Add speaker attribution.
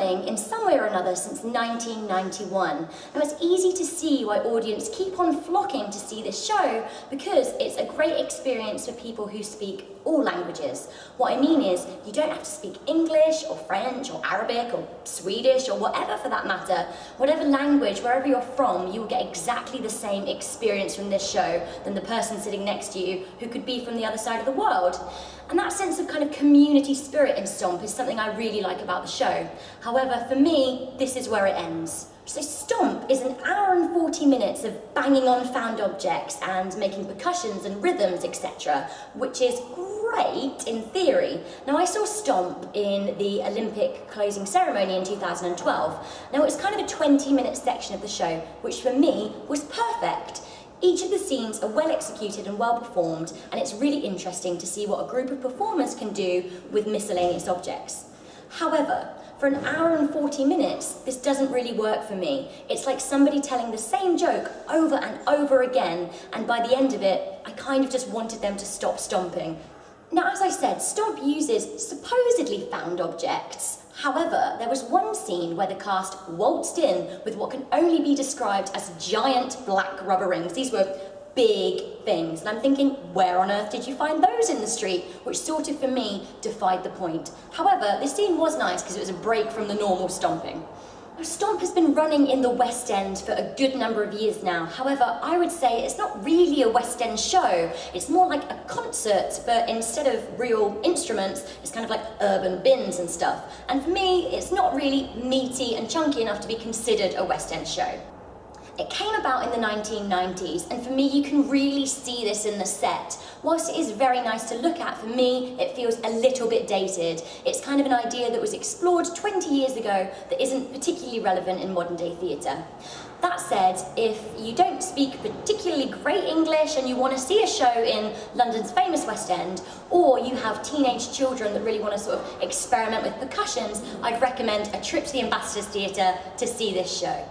Speaker 1: running in some way or another since 1991. Now it's easy to see why audiences keep on flocking to see this show because it's a great experience for people who speak all languages. What I mean is, you don't have to speak English or French or Arabic or Swedish or whatever for that matter. Whatever language, wherever you're from, you will get exactly the same experience from this show than the person sitting next to you who could be from the other side of the world. And that sense of kind of community spirit in Stomp is something I really like about the show. However, for me, this is where it ends. So Stomp is an hour and 40 minutes of banging on found objects and making percussions and rhythms, etc., which is great in theory. Now I saw Stomp in the Olympic closing ceremony in 2012. Now it was kind of a 20-minute section of the show, which for me was perfect. Each of the scenes are well executed and well performed, and it's really interesting to see what a group of performers can do with miscellaneous objects. However, for an hour and 40 minutes, this doesn't really work for me. It's like somebody telling the same joke over and over again, and by the end of it, I kind of just wanted them to stop stomping. Now, as I said, Stomp uses supposedly found objects. However, there was one scene where the cast waltzed in with what can only be described as giant black rubber rings. These were big things, and I'm thinking, where on earth did you find those in the street? Which sort of, for me, defied the point. However, this scene was nice because it was a break from the normal stomping. Now, Stomp has been running in the West End for a good number of years now. However, I would say it's not really a West End show. It's more like a concert, but instead of real instruments, it's kind of like urban bins and stuff. And for me, it's not really meaty and chunky enough to be considered a West End show. It came about in the 1990s, and for me, you can really see this in the set. Whilst it is very nice to look at, for me, it feels a little bit dated. It's kind of an idea that was explored 20 years ago that isn't particularly relevant in modern day theatre. That said, if you don't speak particularly great English and you want to see a show in London's famous West End, or you have teenage children that really want to sort of experiment with percussions, I'd recommend a trip to the Ambassadors Theatre to see this show.